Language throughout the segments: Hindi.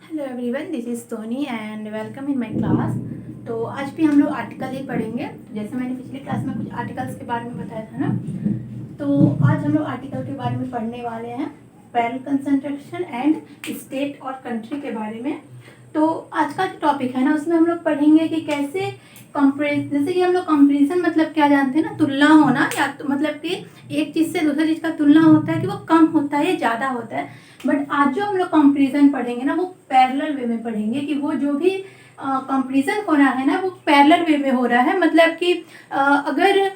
Hello everyone, this is Soni and welcome in my class. तो आज भी हम लोग आर्टिकल ही पढ़ेंगे। तो जैसे मैंने पिछली क्लास में कुछ आर्टिकल्स के बारे में बताया था ना, तो आज हम लोग आर्टिकल के बारे में पढ़ने वाले हैं, पैरल कंसंट्रेशन एंड स्टेट और कंट्री के बारे में। तो आज का जो टॉपिक है ना, उसमें हम लोग पढ़ेंगे कि कैसे जैसे कि हम लोग कंपेरिजन मतलब क्या जानते हैं ना, तुलना होना, या तो मतलब कि एक चीज़ से दूसरी चीज़ का तुलना होता है कि वो कम होता है या ज़्यादा होता है। बट आज जो हम लोग कंपेरिजन पढ़ेंगे ना, वो पैरेलल वे में पढ़ेंगे कि वो जो भी कंपेरिजन हो रहा है ना, वो पैरेलल वे में हो रहा है। मतलब कि अगर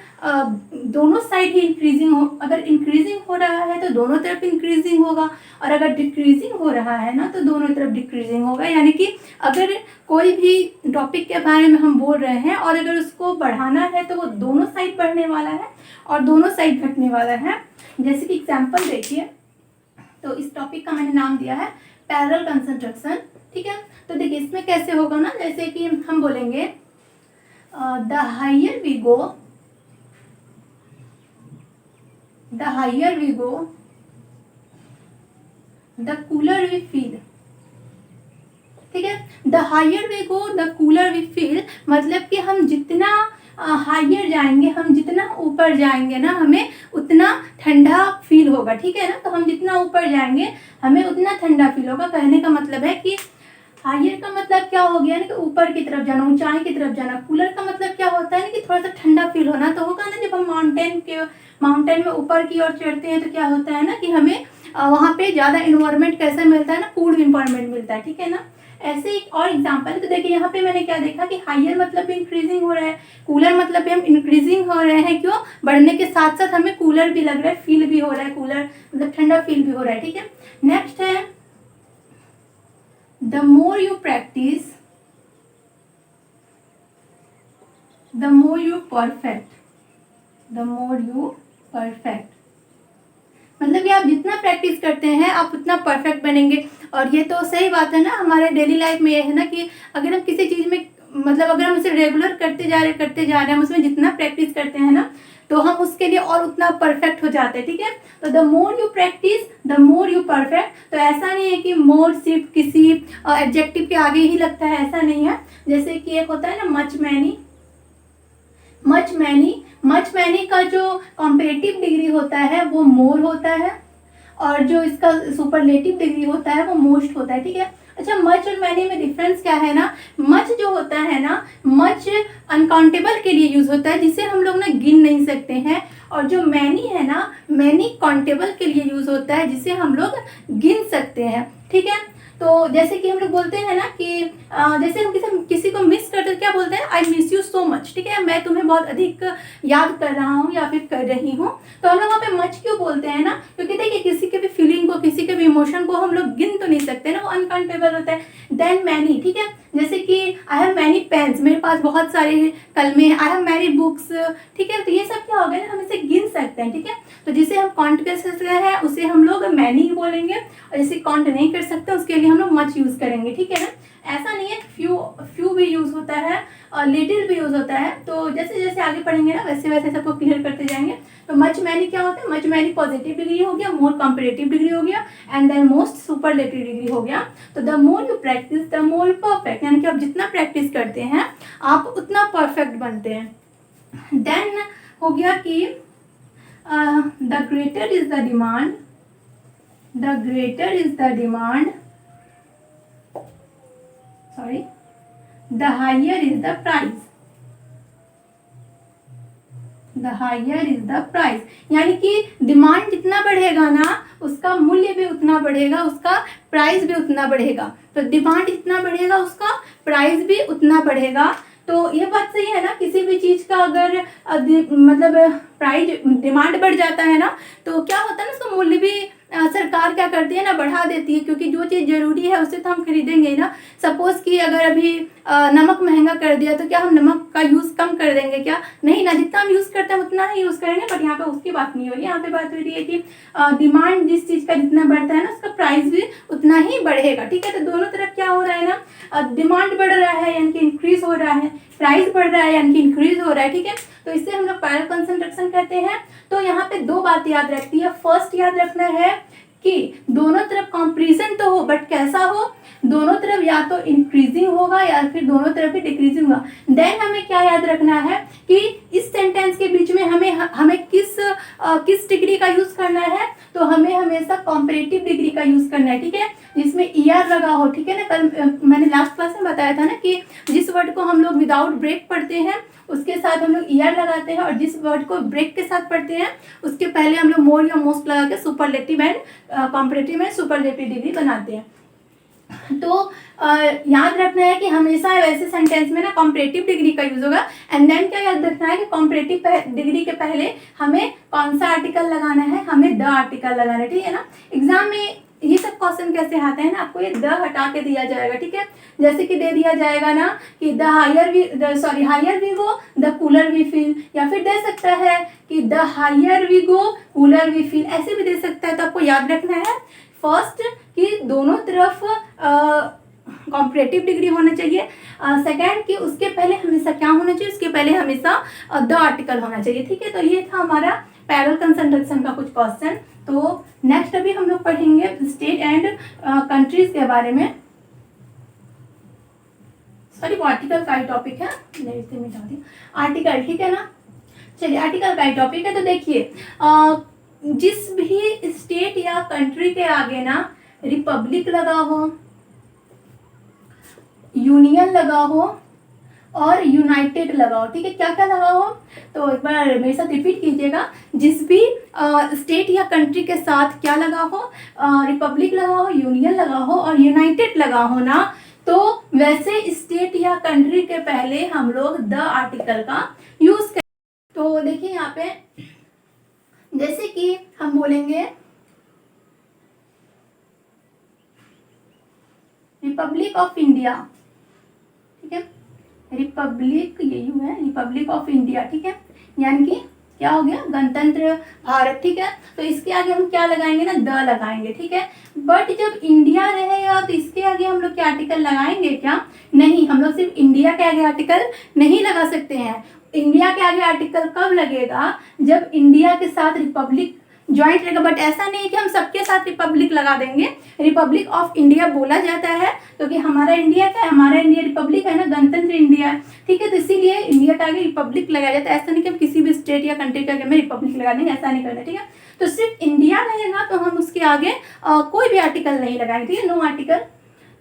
दोनों साइड ही इंक्रीजिंग हो, अगर इंक्रीजिंग हो रहा है तो दोनों तरफ इंक्रीजिंग होगा, और अगर डिक्रीजिंग हो रहा है ना तो दोनों तरफ डिक्रीजिंग होगा। यानी कि अगर कोई भी टॉपिक के बारे में हम बोल रहे हैं और अगर उसको बढ़ाना है तो वो दोनों साइड बढ़ने वाला है और दोनों साइड घटने वाला है। जैसे कि एग्जाम्पल देखिए, तो इस टॉपिक का मैंने नाम दिया है पैरेलल कंसंट्रेशन। ठीक है, तो देखिए इसमें कैसे होगा ना, जैसे कि हम बोलेंगे the higher we go, the cooler we feel. ठीक है, the higher we go the cooler we feel, मतलब कि हम जितना हायर जाएंगे, हम जितना ऊपर जाएंगे ना, हमें उतना ठंडा फील होगा। ठीक है ना, तो हम जितना ऊपर जाएंगे हमें उतना ठंडा फील होगा। कहने का मतलब है कि हायर का मतलब क्या हो गया ना, कि ऊपर की तरफ जाना, ऊंचाई की तरफ जाना। कूलर का मतलब क्या होता है ना, कि थोड़ा सा ठंडा फील होना। तो होगा ना, जब हम माउंटेन में ऊपर की ओर चढ़ते हैं तो क्या होता है ना, कि हमें वहाँ पे ज़्यादा इन्वायरमेंट कैसा मिलता है ना, कूल इन्वायरमेंट मिलता है। ठीक है ना, ऐसे एक और एग्जांपल है। तो देखिए यहाँ पे मैंने क्या देखा कि हायर मतलब भी इंक्रीजिंग हो रहा है, कूलर मतलब भी हम इंक्रीजिंग हो रहे हैं। क्यों? बढ़ने के साथ साथ हमें कूलर भी लग रहा है, फील भी हो रहा है, कूलर मतलब ठंडा फील भी हो रहा है। ठीक है, नेक्स्ट है the more you practice the more you perfect, the more you perfect. मतलब कि आप जितना प्रैक्टिस करते हैं आप उतना परफेक्ट बनेंगे। और ये तो सही बात है ना, हमारे डेली लाइफ में ये है ना कि अगर हम किसी चीज़ में मतलब अगर हम उसे रेगुलर करते जा रहे हैं, हम उसमें जितना प्रैक्टिस करते हैं ना, तो हम उसके लिए और उतना परफेक्ट हो जाते हैं। ठीक है, तो the more you practice the more you perfect. तो ऐसा नहीं है कि मोर सिर्फ किसी एडजेक्टिव के आगे ही लगता है, ऐसा नहीं है। जैसे कि एक होता है ना मच मैनी का जो कॉम्परेटिव डिग्री होता है वो मोर होता है, और जो इसका सुपरलेटिव डिग्री होता है वो मोस्ट होता है। ठीक है, अच्छा, मच और मैनी में डिफरेंस क्या है ना, मच जो होता है ना, मच अनकाउंटेबल के लिए यूज होता है, जिसे हम लोग ना गिन नहीं सकते हैं। और जो मैनी है ना, मैनी काउंटेबल के लिए यूज होता है, जिसे हम लोग गिन सकते हैं। ठीक है, तो जैसे कि हम लोग बोलते हैं ना कि जैसे हम किसी को मिस करते हैं, क्या बोलते हैं, I miss you so much. ठीक है, मैं तुम्हें बहुत अधिक याद कर रहा हूँ या फिर कर रही हूँ। तो हम लोग वहाँ पे मच क्यों बोलते हैं ना, क्योंकि देखिए किसी के भी फीलिंग को, किसी के भी इमोशन को हम लोग गिन तो नहीं सकते ना, वो अनकाउंटेबल होता है। देन मैनी, ठीक है, जैसे कि आई हैव मैनी पेन्स, मेरे पास बहुत सारे कलमे, आई हैव मैनी बुक्स। ठीक है, तो ये सब क्या हो गया ना, हम इसे गिन सकते हैं। ठीक है, तो जिसे हम काउंट कर सकते हैं उसे हम लोग मैनी ही बोलेंगे, और जिसे काउंट नहीं कर सकते उसके लिए हम लोग मच यूज करेंगे। ठीक है ना, ऐसा नहीं है, फ्यू भी यूज होता है और लिटिल भी यूज होता है। तो जैसे जैसे आगे पढ़ेंगे ना, वैसे वैसे सबको क्लियर करते जाएंगे। तो मच मैनी क्या होता है, मच मैनी पॉजिटिव डिग्री हो गया, मोर कंपेरेटिव डिग्री हो गया, and then most superlative degree हो गया। तो the more you practice the more perfect, यानी कि आप जितना प्रैक्टिस करते हैं आप उतना परफेक्ट बनते हैं। देन हो गया कि the greater is the demand, the greater is the demand, sorry, the higher is the price, the higher is the price। यानी कि डिमांड जितना बढ़ेगा ना, उसका मूल्य भी उतना बढ़ेगा, उसका प्राइस भी उतना बढ़ेगा। तो डिमांड जितना बढ़ेगा उसका प्राइस भी उतना बढ़ेगा। तो ये बात सही है ना, किसी भी चीज़ का अगर मतलब प्राइस डिमांड बढ़ जाता है ना, तो क्या होता है ना, उसका मूल्य भी सरकार क्या करती है ना, बढ़ा देती है, क्योंकि जो चीज़ जरूरी है उसे तो हम खरीदेंगे ना। सपोज कि अगर अभी नमक महंगा कर दिया तो क्या हम नमक का यूज़ कम कर देंगे? क्या नहीं ना, जितना हम यूज़ करते हैं उतना ही यूज़ करेंगे। बट यहाँ पे उसकी बात नहीं हो रही है, यहाँ पे बात हो रही है कि डिमांड जिस चीज़ का जितना बढ़ता है ना, उसका प्राइस भी उतना ही बढ़ेगा। ठीक है, तो दोनों तरफ क्या हो रहा है ना, डिमांड बढ़ रहा है यानी कि इंक्रीज हो रहा है, प्राइस बढ़ रहा है यानी कि इंक्रीज हो रहा है। ठीक है, तो इससे हम लोग पैरेलल कंसंट्रेशन कहते हैं। तो यहाँ पे दो बातें याद रखती है। फर्स्ट याद रखना है कि दोनों तरफ कंपैरिजन तो हो, बट कैसा हो, दोनों तरफ या तो इंक्रीजिंग होगा या फिर दोनों तरफ ही डिक्रीजिंग होगा। देन हमें क्या याद रखना है कि इस सेंटेंस के बीच में हमें किस डिग्री का यूज करना है, तो हमें हमेशा कॉम्परेटिव डिग्री का यूज करना है, ठीक है, जिसमें ईआर लगा हो, ठीक है ना। कल मैंने लास्ट क्लास में बताया था ना कि जिस वर्ड को हम लोग विदाउट ब्रेक पढ़ते हैं उसके साथ हम लोग ईआर लगाते हैं, और जिस वर्ड को ब्रेक के साथ पढ़ते हैं उसके पहले हम लोग मोर या मोस्ट लगा के superlative and comparative and superlative degree बनाते हैं। तो याद रखना है कि हमेशा वैसे सेंटेंस में ना कॉम्परेटिव डिग्री का यूज होगा। एंड देन क्या याद रखना है कि कॉम्परेटिव डिग्री के पहले हमें कौन सा आर्टिकल लगाना है, हमें द आर्टिकल लगाना है, ठीक है ना। एग्जाम में ये सब क्वेश्चन कैसे आते हैं ना, आपको ये द हटा के दिया जाएगा, ठीक है। जैसे कि दे दिया जाएगा ना कि the higher we go the cooler we feel, या फिर दे सकता है कि the higher we go cooler we feel, ऐसे भी दे सकता है। तो आपको याद रखना है फर्स्ट कि दोनों तरफ कॉम्परेटिव डिग्री होना चाहिए, सेकंड कि उसके पहले हमेशा क्या होना चाहिए, उसके पहले हमेशा द आर्टिकल होना चाहिए, ठीक है। तो ये था हमारा पैरल कंसंट्रेशन का कुछ क्वेश्चन। तो नेक्स्ट अभी हम लोग पढ़ेंगे स्टेट एंड कंट्रीज के बारे में। सॉरी वो आर्टिकल का ही टॉपिक है, मिटा दी आर्टिकल, ठीक है ना। चलिए आर्टिकल का ही टॉपिक है। तो देखिए जिस भी स्टेट या कंट्री के आगे ना रिपब्लिक लगा हो, यूनियन लगा हो और यूनाइटेड लगा हो, ठीक है, क्या क्या लगा हो, तो एक बार मेरे साथ रिपीट कीजिएगा। जिस भी स्टेट या कंट्री के साथ क्या लगा हो, रिपब्लिक लगा हो, यूनियन लगा हो और यूनाइटेड लगा हो ना, तो वैसे स्टेट या कंट्री के पहले हम लोग द आर्टिकल का यूज करें। तो देखिए यहाँ पे जैसे कि हम बोलेंगे रिपब्लिक ऑफ इंडिया, ठीक है, रिपब्लिक ये यू है, रिपब्लिक ऑफ इंडिया, ठीक है, यानी कि क्या हो गया, गणतंत्र भारत, ठीक है। तो इसके आगे हम क्या लगाएंगे ना, द लगाएंगे, ठीक है। बट जब इंडिया रहेगा तो इसके आगे हम लोग क्या आर्टिकल लगाएंगे क्या, नहीं, हम लोग सिर्फ इंडिया के आगे आर्टिकल नहीं लगा सकते हैं। इंडिया के आगे आर्टिकल कब लगेगा, जब इंडिया के साथ रिपब्लिक ज्वाइंट रहेगा। बट ऐसा नहीं है कि हम सबके साथ रिपब्लिक लगा देंगे। रिपब्लिक ऑफ इंडिया बोला जाता है क्योंकि हमारा इंडिया क्या है, हमारा इंडिया रिपब्लिक है ना, गणतंत्र इंडिया है, ठीक है। तो इसीलिए इंडिया के आगे रिपब्लिक लगाया जाता है। ऐसा नहीं कि हम किसी भी स्टेट या कंट्री के आगे में रिपब्लिक लगा देंगे, ऐसा नहीं करना, ठीक है। तो सिर्फ इंडिया रहेगा तो हम उसके आगे कोई भी आर्टिकल नहीं लगाएंगे, ठीक है, नो आर्टिकल।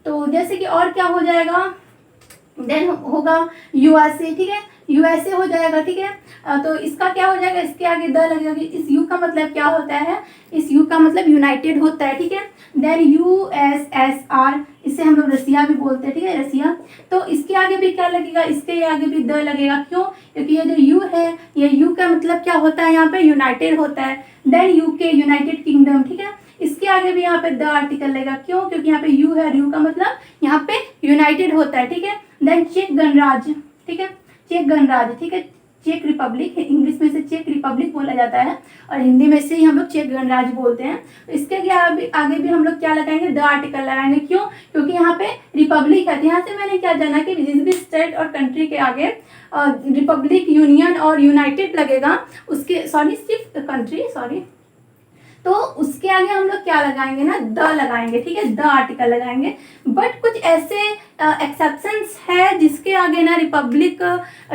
तो जैसे कि और क्या हो जाएगा, देन होगा यूएसए, ठीक है, यूएसए हो जाएगा, ठीक है। तो इसका क्या हो जाएगा, इसके आगे द लगेगा। इस यू का मतलब क्या होता है, इस यू का मतलब यूनाइटेड होता है, ठीक है। देन यूएसएसआर, इसे हम लोग रसिया भी बोलते हैं, ठीक है, रसिया। तो इसके आगे भी क्या लगेगा, इसके आगे भी द लगेगा, क्यों, क्योंकि ये जो यू है, ये यू का मतलब क्या होता है, यहाँ पे यूनाइटेड होता है। देन यूके, यूनाइटेड किंगडम, ठीक है, इसके आगे भी यहाँ पे द आर्टिकल लगेगा, क्यों, क्योंकि यहाँ पे यू है, यू का मतलब यहाँ पे यूनाइटेड होता है, ठीक है। देन चेक गणराज्य, ठीक है, चेक गणराज्य, ठीक है, चेक रिपब्लिक, इंग्लिश में से चेक रिपब्लिक बोला जाता है और हिंदी में से ही हम लोग चेक गणराज्य बोलते हैं। तो इसके आगे भी हम लोग क्या लगाएंगे, द आर्टिकल लगाएंगे, क्यों, क्योंकि यहाँ पे रिपब्लिक है। तो यहाँ से मैंने क्या जाना कि जिस भी स्टेट और कंट्री के आगे रिपब्लिक, यूनियन और यूनाइटेड लगेगा, उसके सिर्फ कंट्री, तो उसके आगे हम लोग क्या लगाएंगे ना, द लगाएंगे, ठीक है, द आर्टिकल लगाएंगे। बट कुछ ऐसे एक्सेप्शंस है जिसके आगे ना रिपब्लिक,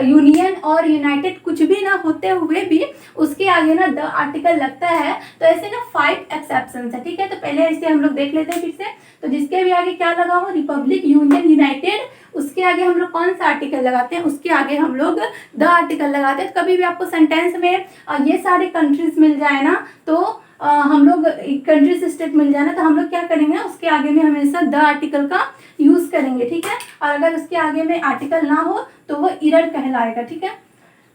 यूनियन और यूनाइटेड कुछ भी ना होते हुए भी उसके आगे ना द आर्टिकल लगता है। तो ऐसे ना 5 एक्सेप्शंस है, ठीक है। तो पहले ऐसे हम लोग देख लेते हैं फिर से। तो जिसके भी आगे क्या लगा हो, रिपब्लिक, यूनियन, यूनाइटेड, उसके आगे हम लोग कौन सा आर्टिकल लगाते हैं, उसके आगे हम लोग द आर्टिकल लगाते हैं। कभी भी आपको सेंटेंस में ये सारे कंट्रीज मिल जाए ना, तो हम लोग कंट्री स्टेट मिल जाए ना, तो हम लोग क्या करेंगे ना, उसके आगे में हमेशा द आर्टिकल का यूज करेंगे, ठीक है। और अगर उसके आगे में आर्टिकल ना हो तो वो इरर कहलाएगा, ठीक है।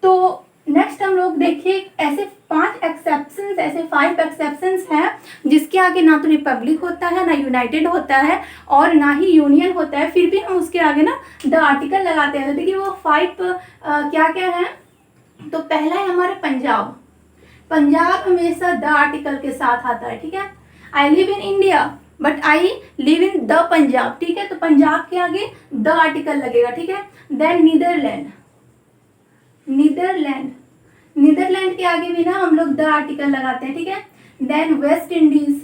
तो नेक्स्ट हम लोग देखिए ऐसे 5 एक्सेप्शंस, ऐसे 5 एक्सेप्शंस हैं जिसके आगे ना तो रिपब्लिक होता है, ना यूनाइटेड होता है और ना ही यूनियन होता है, फिर भी हम उसके आगे ना द आर्टिकल लगाते हैं। तो देखिए वो 5 क्या क्या है। तो पहला है हमारा पंजाब। पंजाब हमेशा द आर्टिकल के साथ आता है, ठीक है। I live in India but I live in the Punjab, ठीक है। तो पंजाब के आगे द आर्टिकल लगेगा, ठीक है। देन नीदरलैंड, नीदरलैंड के आगे भी ना हम लोग द आर्टिकल लगाते हैं, ठीक है। देन वेस्ट इंडीज,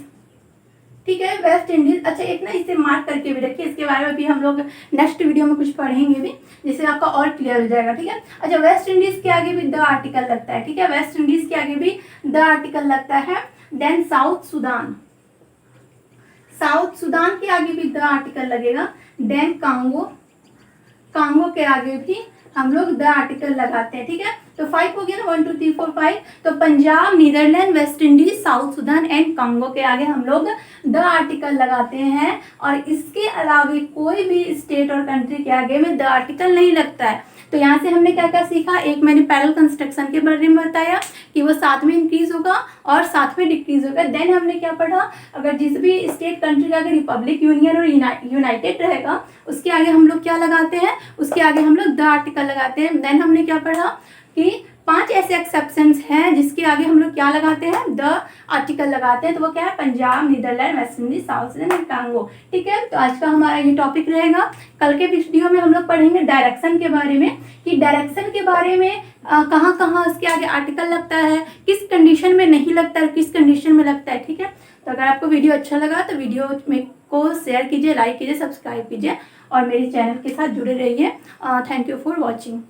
ठीक है। वेस्ट इंडीज, अच्छा एक ना इसे मार्क करके भी रखिए, इसके बारे में भी हम लोग नेक्स्ट वीडियो में कुछ पढ़ेंगे भी, जिससे आपका और क्लियर हो जाएगा, ठीक है। अच्छा वेस्ट इंडीज के आगे भी द आर्टिकल लगता है, ठीक है, वेस्ट इंडीज के आगे भी द आर्टिकल लगता है। Then South Sudan, South Sudan के आगे भी द आर्टिकल लगेगा। देन कांगो, कांगो के आगे भी हम लोग द आर्टिकल लगाते हैं, ठीक है। तो 5 हो गया ना, 1 2 3 4 5। तो Punjab, Netherlands, West Indies, South Sudan and Congo के आगे हम लोग द आर्टिकल लगाते हैं। और इसके अलावा कोई भी स्टेट और कंट्री के आगे में द आर्टिकल नहीं लगता है। तो यहाँ से हमने क्या क्या सीखा, एक मैंने पैरेलल कंस्ट्रक्शन के बारे में बताया कि वो साथ में इंक्रीज होगा और साथ में डिक्रीज होगा। देन हमने क्या पढ़ा, अगर जिस भी स्टेट कंट्री का अगर रिपब्लिक, यूनियन और यूनाइटेड रहेगा उसके आगे हम लोग क्या लगाते हैं, उसके आगे हम लोग द आर्टिकल लगाते हैं। देन हमने क्या पढ़ा कि 5 ऐसे एक्सेप्शंस हैं जिसके आगे हम लोग क्या लगाते हैं, द आर्टिकल लगाते हैं। तो वो क्या है, Punjab, Netherlands, West Indies, South Sudan and Congo, ठीक है। तो आज का हमारा ये टॉपिक रहेगा। कल के वीडियो में हम लोग पढ़ेंगे डायरेक्शन के बारे में, कि डायरेक्शन के बारे में कहाँ कहाँ उसके आगे आर्टिकल लगता है, किस कंडीशन में नहीं लगता है, किस कंडीशन में लगता है, ठीक है। तो अगर आपको वीडियो अच्छा लगा तो वीडियो में को शेयर कीजिए, लाइक कीजिए, सब्सक्राइब कीजिए और मेरे चैनल के साथ जुड़े रहिए। Thank you for watching.